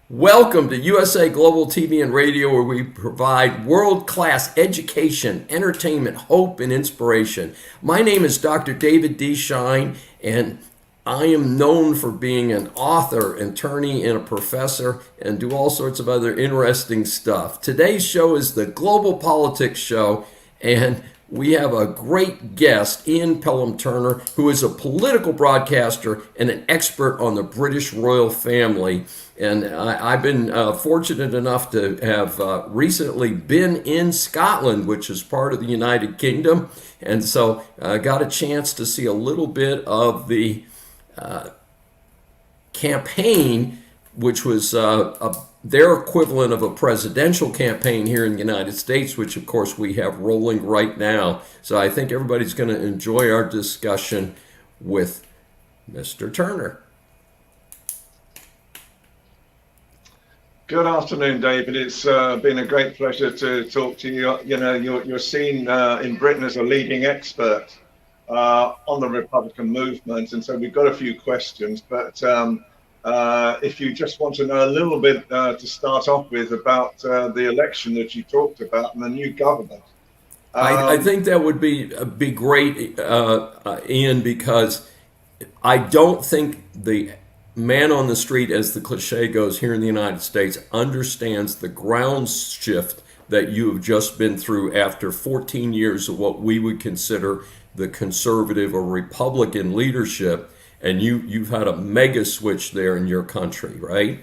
Welcome to USA Global TV and Radio, where we provide world-class education, entertainment, hope, and inspiration. My name is Dr. David D. Schein, and I am known for being an author, attorney, and a professor, and do all sorts of other interesting stuff. Today's show is the Global Politics Show, and we have a great guest, Ian Pelham Turner, who is a political broadcaster and an expert on the British royal family. And I've been fortunate enough to have recently been in Scotland, which is part of the United Kingdom. And so I got a chance to see a little bit of the campaign, which was their equivalent of a presidential campaign here in the United States, which of course we have rolling right now. So I think everybody's going to enjoy our discussion with Mr. Turner. Good afternoon, David. It's been a great pleasure to talk to you. You know, you're seen in Britain as a leading expert on the Republican movement, and so we've got a few questions. But if you just want to know a little bit to start off with about the election that you talked about and the new government. I think that would be great, Ian, because I don't think the man on the street, as the cliche goes here in the United States, understands the ground shift that you have just been through after 14 years of what we would consider the conservative or Republican leadership. And you've had a mega switch there in your country, right?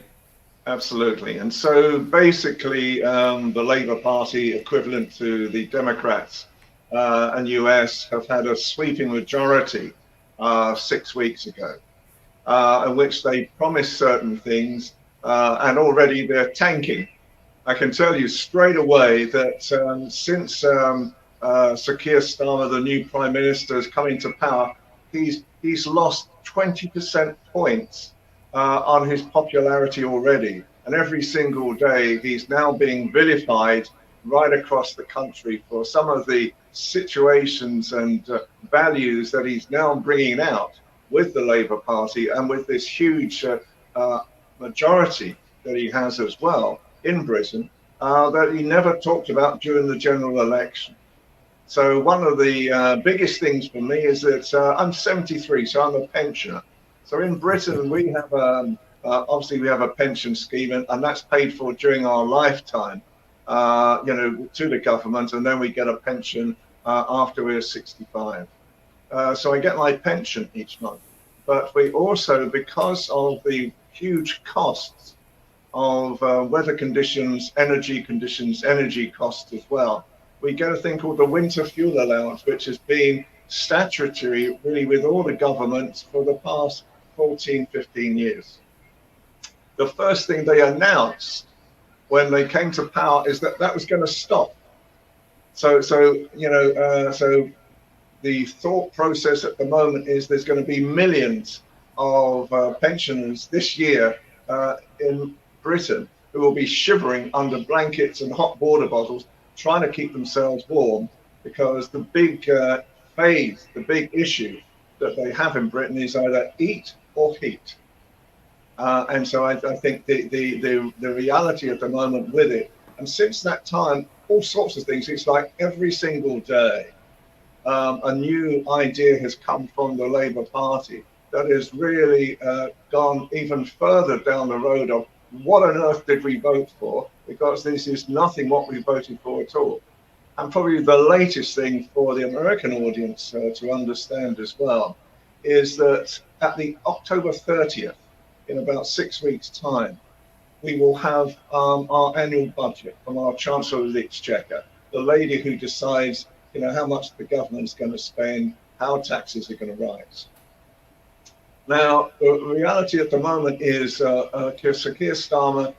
Absolutely. And so basically, the Labour Party, equivalent to the Democrats and US, have had a sweeping majority 6 weeks ago, in which they promised certain things, and already they're tanking. I can tell you straight away that since Sir Keir Starmer, the new Prime Minister, has come into power, he's lost 20% points on his popularity already. And every single day, he's now being vilified right across the country for some of the situations and values that he's now bringing out with the Labour Party and with this huge majority that he has as well in Britain that he never talked about during the general election. So one of the biggest things for me is that I'm 73, so I'm a pensioner. So in Britain, we have obviously we have a pension scheme, and that's paid for during our lifetime, to the government, and then we get a pension after we're 65. So I get my pension each month. But we also, because of the huge costs of weather conditions, energy costs as well, we get a thing called the winter fuel allowance, which has been statutory really with all the governments for the past 14, 15 years. The first thing they announced when they came to power is that was going to stop. So the thought process at the moment is there's going to be millions of pensioners this year in Britain who will be shivering under blankets and hot water bottles, trying to keep themselves warm, because the big phase, the big issue that they have in Britain is either eat or heat. And so I think the reality at the moment with it, and since that time, all sorts of things, it's like every single day, a new idea has come from the Labour Party that has really gone even further down the road of what on earth did we vote for, because this is nothing what we voted for at all. And probably the latest thing for the American audience to understand as well is that at the October 30th, in about 6 weeks' time, we will have our annual budget from our Chancellor of the Exchequer, the lady who decides how much the government is going to spend, how taxes are going to rise. Now, the reality at the moment is Sir Keir Starmer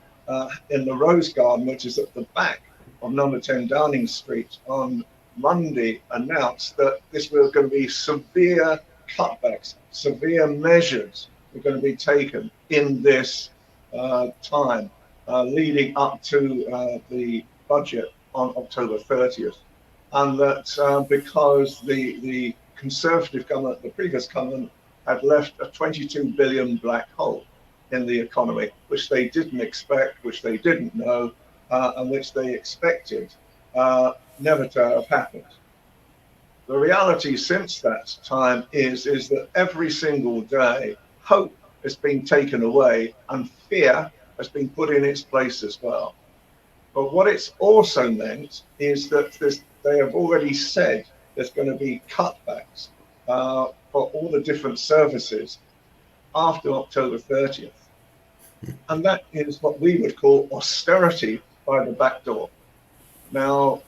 in the Rose Garden, which is at the back of number 10 Downing Street, on Monday announced that this was going to be severe cutbacks, severe measures were going to be taken in this time leading up to the budget on October 30th. And that because the Conservative government, the previous government, had left a 22 billion black hole. in the economy, which they didn't expect, which they didn't know, and which they expected never to have happened. The reality since that time is that every single day, hope has been taken away and fear has been put in its place as well. But what it's also meant is that they have already said there's going to be cutbacks for all the different services after October 30th. And that is what we would call austerity by the back door. Now,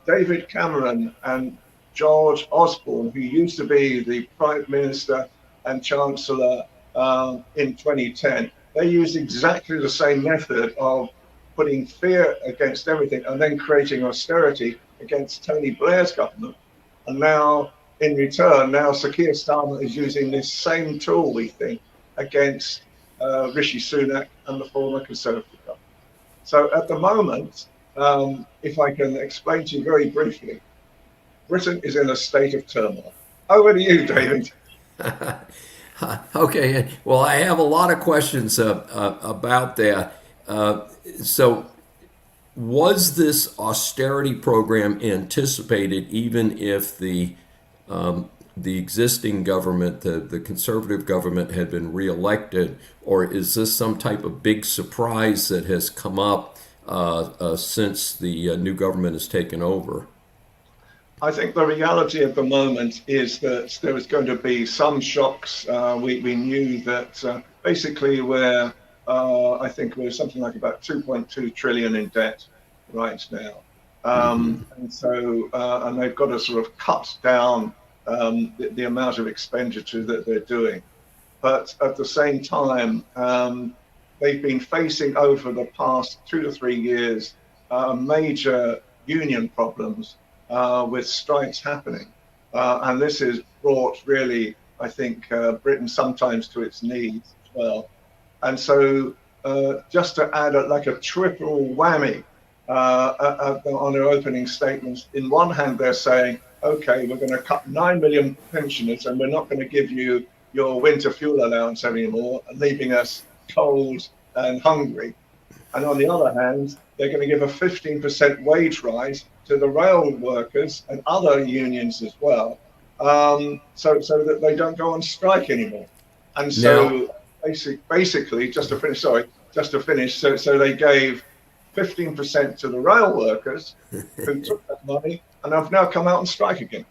David Cameron and George Osborne, who used to be the Prime Minister and Chancellor in 2010, they used exactly the same method of putting fear against everything and then creating austerity against Tony Blair's government. And now, in return, Sir Keir Starmer is using this same tool, we think, against Rishi Sunak and the former Conservative government. So at the moment, if I can explain to you very briefly, Britain is in a state of turmoil. Over to you, David. Okay, well, I have a lot of questions about that. So, was this austerity program anticipated even if the existing government, the conservative government, had been reelected, or is this some type of big surprise that has come up since the new government has taken over? I think the reality at the moment is that there is going to be some shocks. We knew that basically I think we're something like about 2.2 trillion in debt right now. And so, and they've got to sort of cut down the amount of expenditure that they're doing. But at the same time, they've been facing over the past 2 to 3 years major union problems with strikes happening. And this has brought really, I think, Britain sometimes to its knees as well. And so just to add like a triple whammy on their opening statements, in one hand they're saying, okay, we're going to cut 9 million pensioners and we're not going to give you your winter fuel allowance anymore, leaving us cold and hungry. And on the other hand, they're going to give a 15% wage rise to the rail workers and other unions as well, so that they don't go on strike anymore. And so basically, just to finish, so they gave 15% to the rail workers who took that money and have now come out and strike again.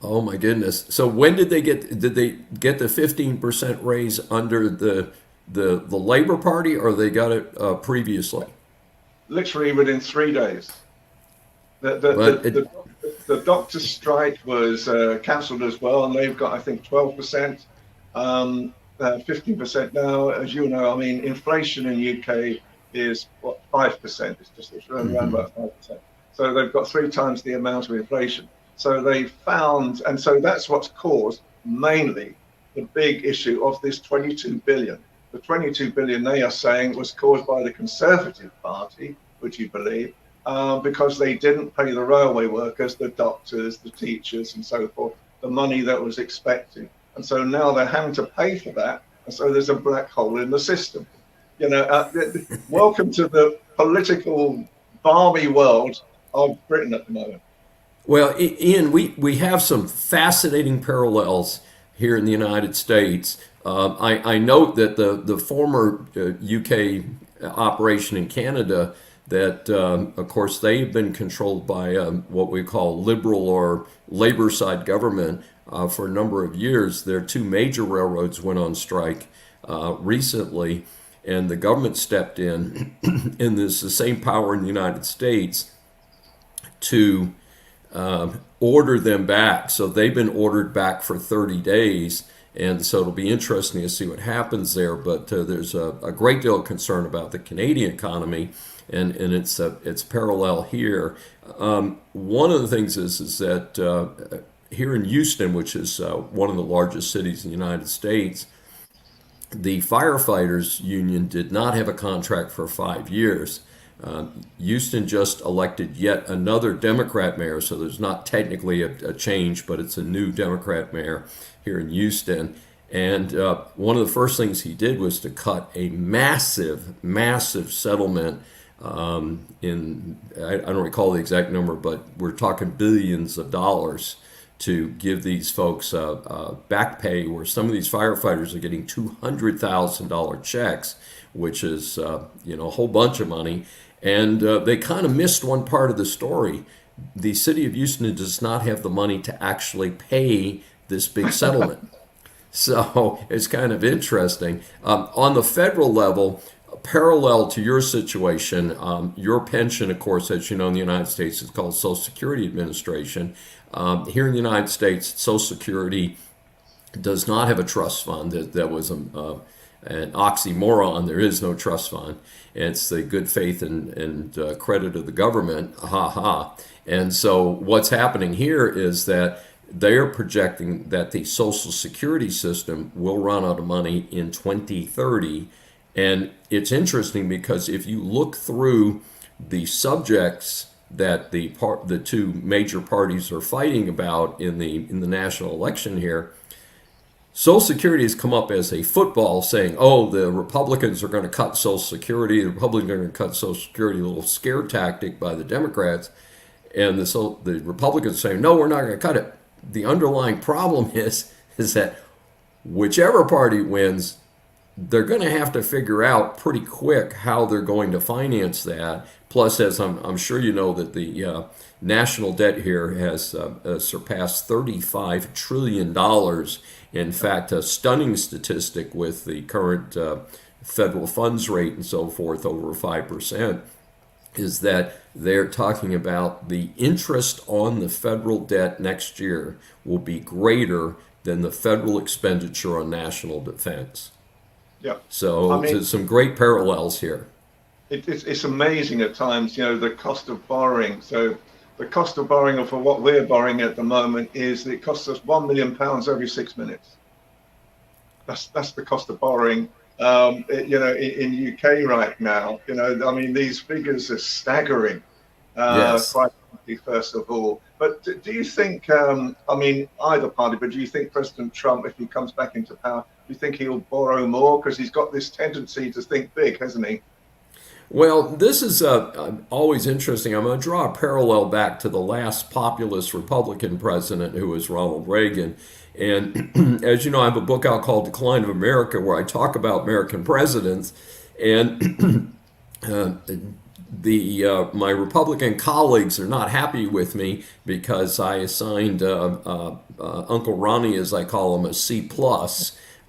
Oh my goodness! So when did they get the 15% raise under the Labor Party, or they got it previously? Literally within 3 days. The doctor's strike was cancelled as well, and they've got, I think, 12%, 15% now. As you know, I mean, inflation in UK is what, 5%. It's just around about 5%. So they've got 3 times the amount of inflation. So they found, and so that's what's caused mainly the big issue of this 22 billion. The 22 billion, they are saying, was caused by the Conservative Party, would you believe, because they didn't pay the railway workers, the doctors, the teachers, and so forth, the money that was expected. And so now they're having to pay for that. And so there's a black hole in the system. You know, welcome to the political balmy world of Britain at the moment. Well, Ian, we have some fascinating parallels here in the United States. I note that the former UK operation in Canada, that of course they've been controlled by what we call liberal or labor side government for a number of years. Their 2 major railroads went on strike recently, and the government stepped in, and there's the same power in the United States to order them back. So they've been ordered back for 30 days. And so it'll be interesting to see what happens there. But there's a great deal of concern about the Canadian economy, and it's parallel here. One of the things is that here in Houston, which is one of the largest cities in the United States, the firefighters union did not have a contract for 5 years. Houston just elected yet another Democrat mayor, so there's not technically a change, but it's a new Democrat mayor here in Houston. And one of the first things he did was to cut a massive settlement I don't recall the exact number, but we're talking billions of dollars to give these folks back pay, where some of these firefighters are getting $200,000 checks, which is a whole bunch of money. And they kind of missed one part of the story. The city of Houston does not have the money to actually pay this big settlement. So it's kind of interesting. On the federal level, parallel to your situation, your pension, of course, as you know, in the United States, is called Social Security Administration. Here in the United States, Social Security does not have a trust fund. That was an oxymoron. There is no trust fund. It's the good faith and credit of the government. Ha ha. And so what's happening here is that they're projecting that the Social Security system will run out of money in 2030. And it's interesting because if you look through the subjects that the two major parties are fighting about in the national election here, Social Security has come up as a football, saying, "Oh, the Republicans are going to cut Social Security. The Republicans are going to cut Social Security." A little scare tactic by the Democrats, and the Republicans saying, "No, we're not going to cut it." The underlying problem is that whichever party wins, they're going to have to figure out pretty quick how they're going to finance that. Plus, as I'm sure you know, that the national debt here has surpassed $35 trillion. In fact, a stunning statistic with the current federal funds rate and so forth, over 5%, is that they're talking about the interest on the federal debt next year will be greater than the federal expenditure on national defense. Yeah. So there's some great parallels here. It's amazing at times, the cost of borrowing. So the cost of borrowing for what we're borrowing at the moment is it costs us £1 million every 6 minutes. That's the cost of borrowing. In UK right now, these figures are staggering. Yes. Quite frankly, first of all. But do you think, either party, but do you think President Trump, if he comes back into power, do you think he'll borrow more? Because he's got this tendency to think big, hasn't he? Well, this is always interesting. I'm going to draw a parallel back to the last populist Republican president, who was Ronald Reagan. And as you know, I have a book out called Decline of America, where I talk about American presidents. And my Republican colleagues are not happy with me because I assigned Uncle Ronnie, as I call him, a C+.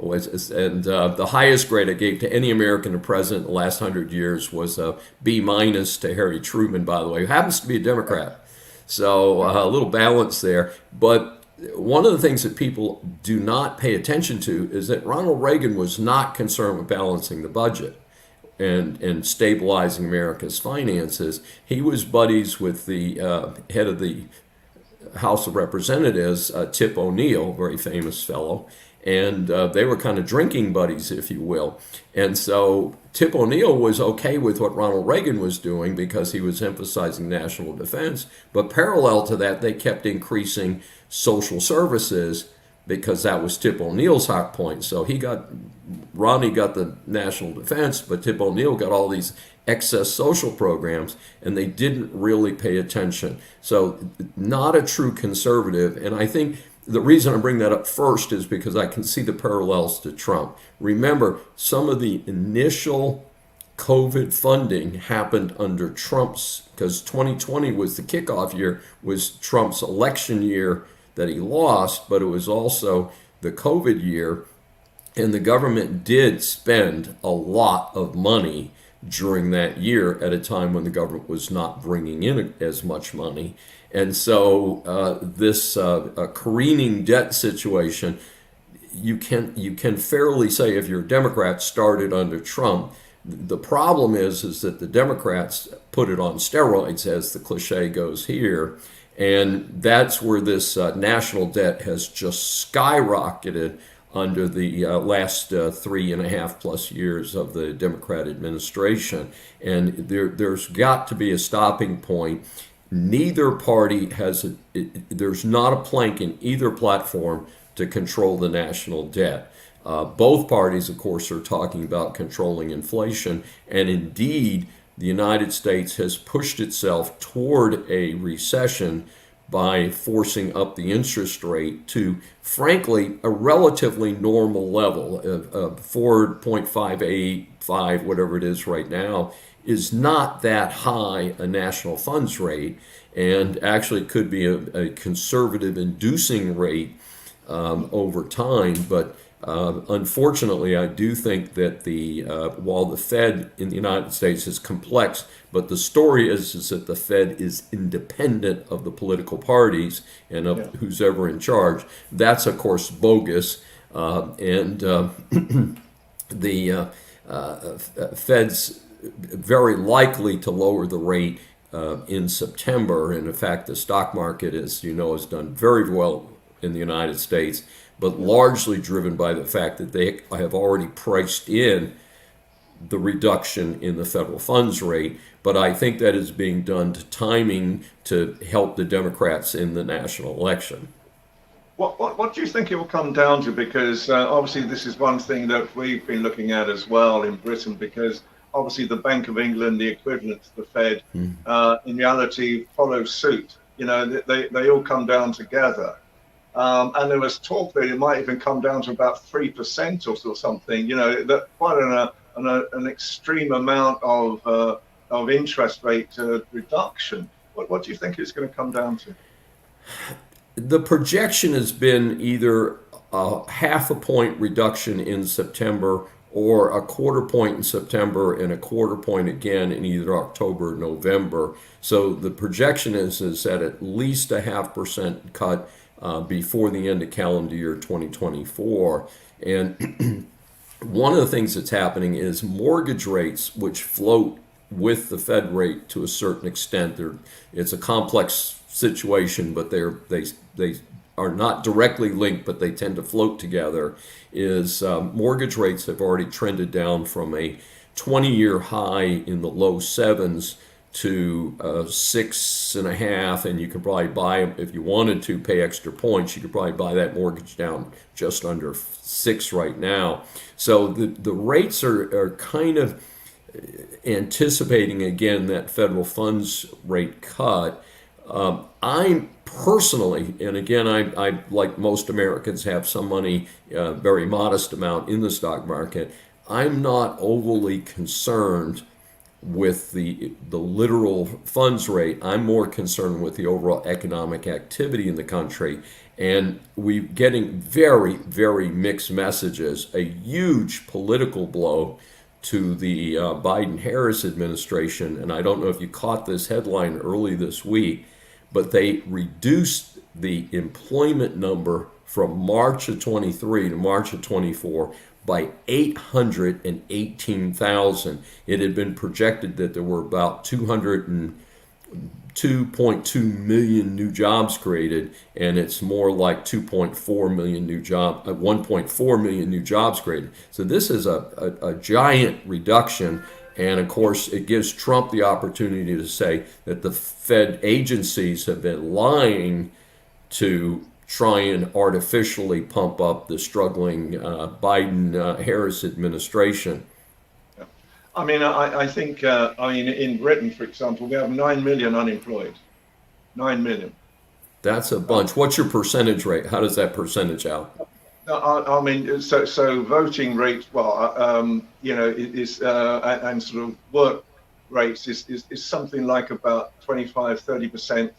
And the highest grade I gave to any American president in the last 100 years was a B- to Harry Truman, by the way, who happens to be a Democrat. So a little balance there. But one of the things that people do not pay attention to is that Ronald Reagan was not concerned with balancing the budget and stabilizing America's finances. He was buddies with the head of the House of Representatives, Tip O'Neill, very famous fellow. And they were kind of drinking buddies, if you will. And so Tip O'Neill was okay with what Ronald Reagan was doing because he was emphasizing national defense. But parallel to that, they kept increasing social services because that was Tip O'Neill's hot point. So Ronnie got the national defense, but Tip O'Neill got all these excess social programs, and they didn't really pay attention. So not a true conservative. And I think the reason I bring that up first is because I can see the parallels to Trump. Remember, some of the initial COVID funding happened under Trump's, because 2020 was the kickoff year, was Trump's election year that he lost, but it was also the COVID year. And the government did spend a lot of money during that year at a time when the government was not bringing in as much money. And so this careening debt situation, you can fairly say, if you're a Democrat, started under Trump. The problem is that the Democrats put it on steroids, as the cliche goes here. And that's where this national debt has just skyrocketed under the last 3.5+ years of the Democrat administration. And there's got to be a stopping point. Neither party there's not a plank in either platform to control the national debt. Both parties, of course, are talking about controlling inflation, and indeed, the United States has pushed itself toward a recession by forcing up the interest rate to, frankly, a relatively normal level of 4.585, whatever it is right now, is not that high a national funds rate, and actually could be a conservative inducing rate over time. But unfortunately, I do think that while the Fed in the United States is complex, but the story is that the Fed is independent of the political parties and of who's ever in charge. That's, of course, bogus. The Fed's very likely to lower the rate in September. And in fact, the stock market, as you know, has done very well in the United States, but largely driven by the fact that they have already priced in the reduction in the federal funds rate. But I think that is being done to timing to help the Democrats in the national election. What do you think it will come down to? Because obviously this is one thing that we've been looking at as well in Britain, because obviously the Bank of England, the equivalent to the Fed, in reality follows suit. You know, they all come down together. And there was talk that it might even come down to about 3% or something. You know, that quite an extreme amount of interest rate reduction. What do you think it's going to come down to? The projection has been either a half a point reduction in September, or a quarter point in September and a quarter point again in either October or November. So the projection is at least a 0.5% cut before the end of calendar year 2024. And one of the things that's happening is mortgage rates, which float with the Fed rate to a certain extent. It's a complex situation, but they are not directly linked, but they tend to float together. Mortgage rates have already trended down from a 20-year high in the low 7s to 6.5, and you could probably buy, if you wanted to pay extra points, you could probably buy that mortgage down just under 6 right now. So the rates are kind of anticipating again that federal funds rate cut. I'm personally, and again, I like most Americans have some money, very modest amount in the stock market. I'm not overly concerned with the literal funds rate. I'm more concerned with the overall economic activity in the country. And we're getting very, very mixed messages. A huge political blow to the Biden-Harris administration. And I don't know if you caught this headline early this week, but they reduced the employment number from March of 23 to March of 24 by 818,000. It had been projected that there were about 202.2 million new jobs created, and it's more like 2.4 million new jobs, 1.4 million new jobs created. So this is a giant reduction. And of course, it gives Trump the opportunity to say that the Fed agencies have been lying to try and artificially pump up the struggling Biden-Harris administration. I mean, I think, in Britain, for example, we have 9 million unemployed. 9 million. That's a bunch. What's your percentage rate? How does that percentage out? I mean, so voting rates, is and sort of work rates is something like about 25-30%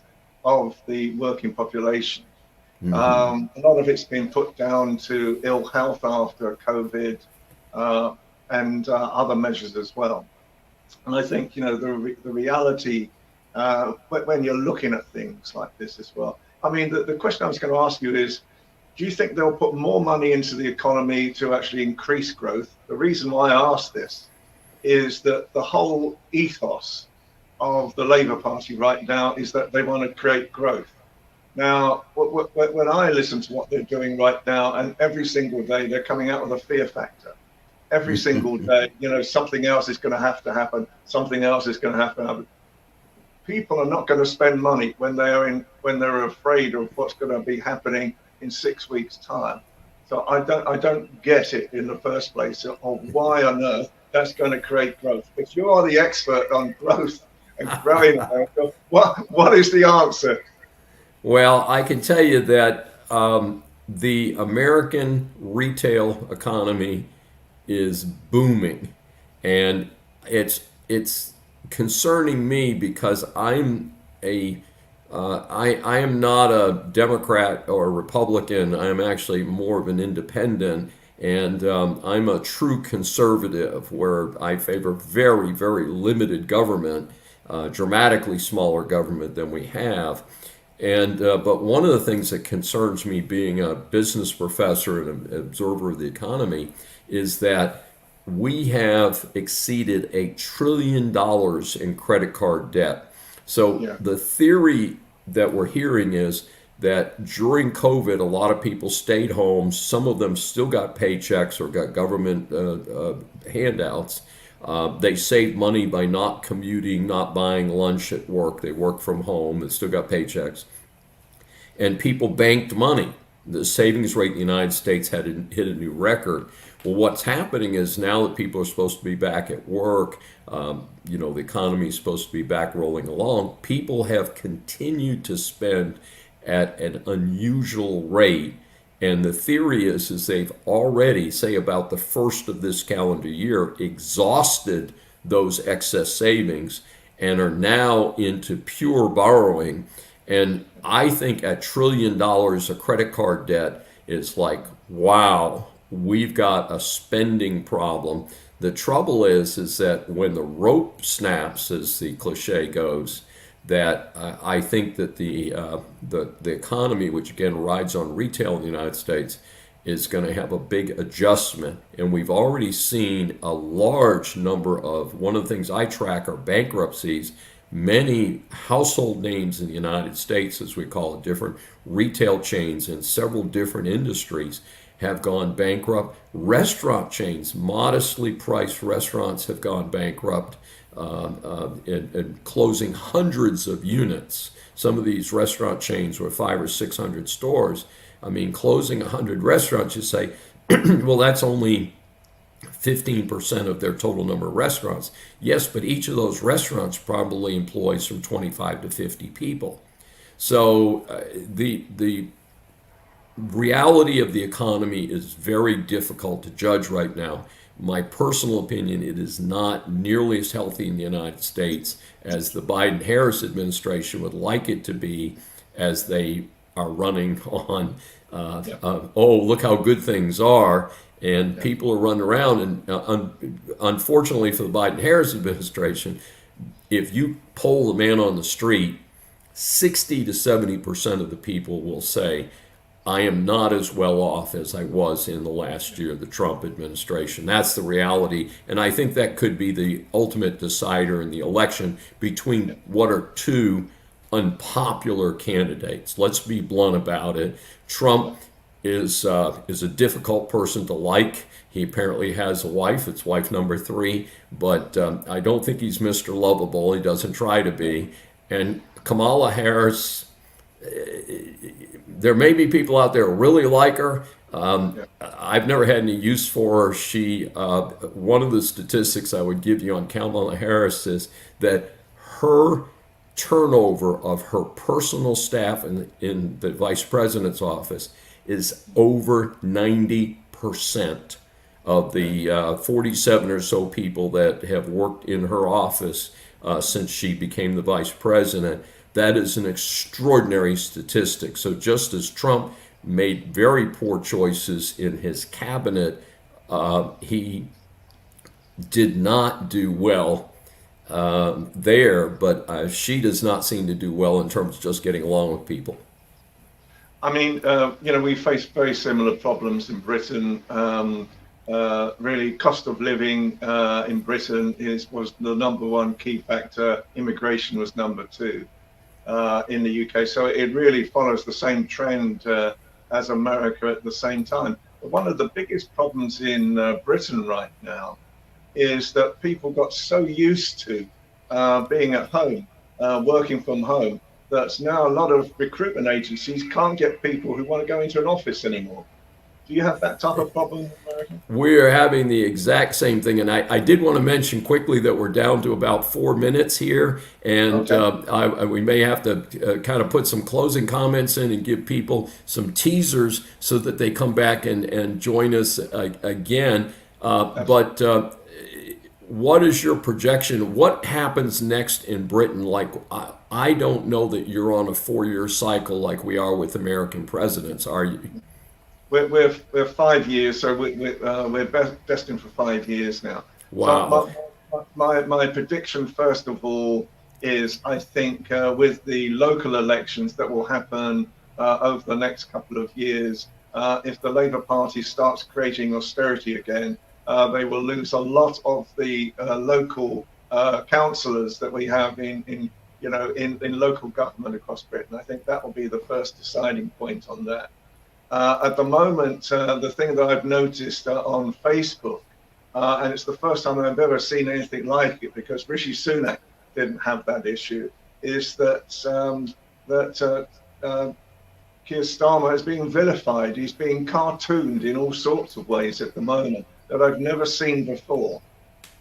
of the working population. Mm-hmm. A lot of it's been put down to ill health after COVID and other measures as well. And I think, the reality when you're looking at things like this as well. I mean, the question I was going to ask you is, do you think they'll put more money into the economy to actually increase growth? The reason why I ask this is that the whole ethos of the Labour Party right now is that they want to create growth. Now, when I listen to what they're doing right now, and every single day they're coming out with a fear factor. Every single day, something else is going to have to happen. Something else is going to have to happen. People are not going to spend money when they're afraid of what's going to be happening in 6 weeks' time. So I don't get it in the first place of why on earth that's going to create growth. If you are the expert on growth and growing America, what is the answer? Well, I can tell you that the American retail economy is booming, and it's concerning me because I am not a Democrat or a Republican. I am actually more of an independent, and I'm a true conservative where I favor very, very limited government, dramatically smaller government than we have. And but one of the things that concerns me, being a business professor and an observer of the economy, is that we have exceeded $1 trillion in credit card debt. So Yeah. the theory that we're hearing is that during COVID, a lot of people stayed home. Some of them still got paychecks or got government handouts. They saved money by not commuting, not buying lunch at work. They worked from home and still got paychecks. And people banked money. The savings rate in the United States had hit a new record. Well, what's happening is now that people are supposed to be back at work, the economy is supposed to be back rolling along, people have continued to spend at an unusual rate. And the theory is they've already, say about the first of this calendar year, exhausted those excess savings and are now into pure borrowing. And I think $1 trillion of credit card debt is like, wow, we've got a spending problem. The trouble is that when the rope snaps, as the cliche goes, that I think that the economy, which again rides on retail in the United States, is going to have a big adjustment. And we've already seen a large number of, one of the things I track are bankruptcies. Many household names in the United States, as we call it, different retail chains in several different industries have gone bankrupt. Restaurant chains, modestly priced restaurants, have gone bankrupt and closing hundreds of units. Some of these restaurant chains were 500 or 600 stores. I mean, closing 100 restaurants, you say, well, that's only 15% of their total number of restaurants. Yes, but each of those restaurants probably employs from 25 to 50 people. So the reality of the economy is very difficult to judge right now. My personal opinion, it is not nearly as healthy in the United States as the Biden-Harris administration would like it to be, as they are running on, oh, look how good things are. And people are running around. And unfortunately for the Biden-Harris administration, if you poll the man on the street, 60 to 70% of the people will say, I am not as well off as I was in the last year, the Trump administration. That's the reality. And I think that could be the ultimate decider in the election between what are two unpopular candidates. Let's be blunt about it. Trump is a difficult person to like. He apparently has a wife. It's wife number 3. But I don't think he's Mr. Lovable. He doesn't try to be. And Kamala Harris, there may be people out there who really like her. I've never had any use for her. One of the statistics I would give you on Kamala Harris is that her turnover of her personal staff in the vice president's office is over 90% of the 47 or so people that have worked in her office since she became the vice president. That is an extraordinary statistic. So just as Trump made very poor choices in his cabinet, he did not do well there, but she does not seem to do well in terms of just getting along with people. I mean, we face very similar problems in Britain. Really, cost of living in Britain was the number one key factor. Immigration was number 2 in the UK. So it really follows the same trend as America at the same time. But one of the biggest problems in Britain right now is that people got so used to being at home, working from home, that now a lot of recruitment agencies can't get people who want to go into an office anymore. Do you have that type of problem in America? We're having the exact same thing, and I did want to mention quickly that we're down to about 4 minutes here, and Okay. we may have to kind of put some closing comments in and give people some teasers so that they come back and join us again. But what is your projection? What happens next in Britain? Like, I don't know that you're on a 4-year cycle like we are with American presidents, are you? We're 5 years, so we're destined for 5 years now. So Wow. my prediction, first of all, is I think with the local elections that will happen over the next couple of years, if the Labour Party starts creating austerity again, they will lose a lot of the local councillors that we have in local government across Britain. I think that will be the first deciding point on that. At the moment, the thing that I've noticed on Facebook, and it's the first time I've ever seen anything like it because Rishi Sunak didn't have that issue, is that Keir Starmer is being vilified. He's being cartooned in all sorts of ways at the moment that I've never seen before.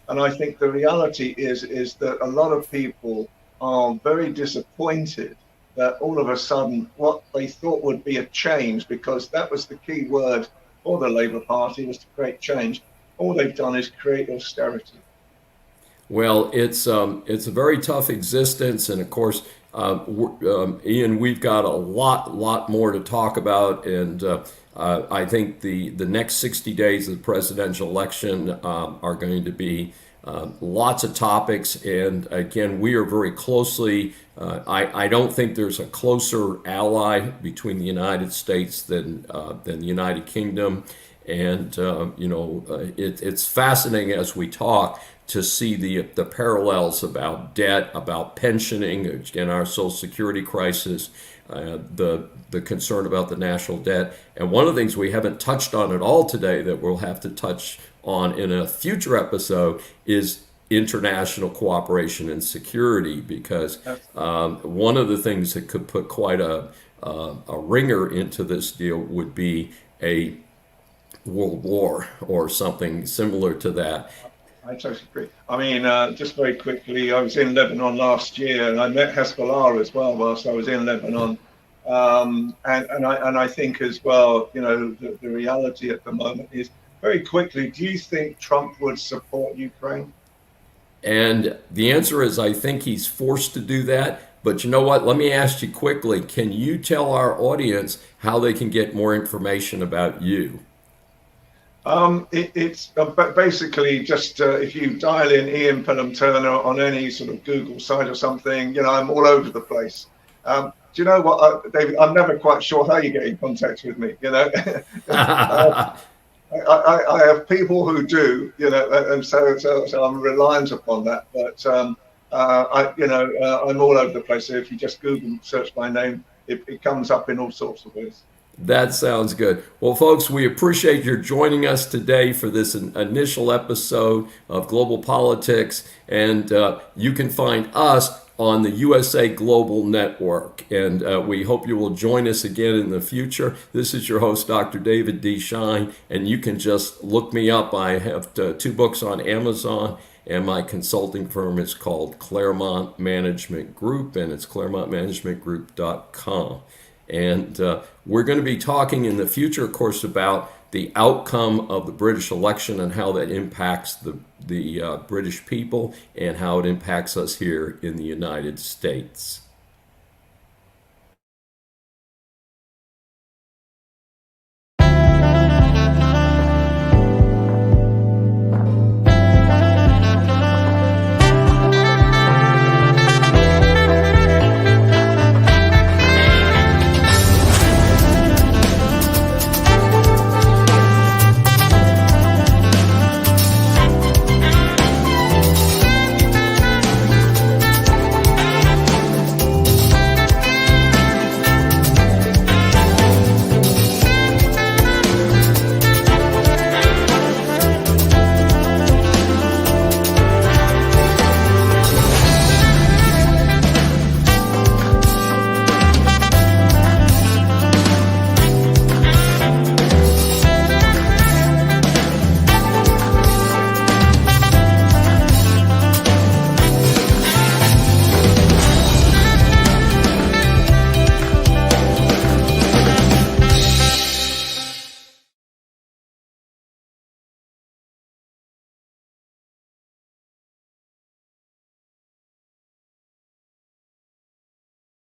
And I think the reality is that a lot of people are very disappointed that all of a sudden what they thought would be a change, because that was the key word for the Labour Party, was to create change. All they've done is create austerity. Well, it's a very tough existence, and of course, Ian, we've got a lot more to talk about, and I think the next 60 days of the presidential election are going to be lots of topics, and again, we are very closely. I don't think there's a closer ally between the United States than the United Kingdom, and it's fascinating as we talk to see the parallels about debt, about pensioning, again, our Social Security crisis, the concern about the national debt. And one of the things we haven't touched on at all today that we'll have to touch on in a future episode is international cooperation and security, because one of the things that could put quite a ringer into this deal would be a world war or something similar to that. I totally agree. I mean, just very quickly, I was in Lebanon last year, and I met Hezbollah as well whilst I was in Lebanon. And I think as well, the reality at the moment is, very quickly, do you think Trump would support Ukraine? And the answer is, I think he's forced to do that. But you know what? Let me ask you quickly. Can you tell our audience how they can get more information about you? It's basically just if you dial in Ian Pelham Turner on any sort of Google site or something, I'm all over the place. Do you know what, David? I'm never quite sure how you get in contact with me. I have people who do, and so I'm reliant upon that. But I'm all over the place. So if you just Google search my name, it comes up in all sorts of ways. That sounds good. Well, folks, we appreciate your joining us today for this initial episode of Global Politics. And you can find us on the USA Global Network. And we hope you will join us again in the future. This is your host, Dr. David D. Schein. And you can just look me up. I have 2 books on Amazon. And my consulting firm is called Claremont Management Group. And it's ClaremontManagementGroup.com. And we're going to be talking in the future, of course, about the outcome of the British election and how that impacts the British people and how it impacts us here in the United States.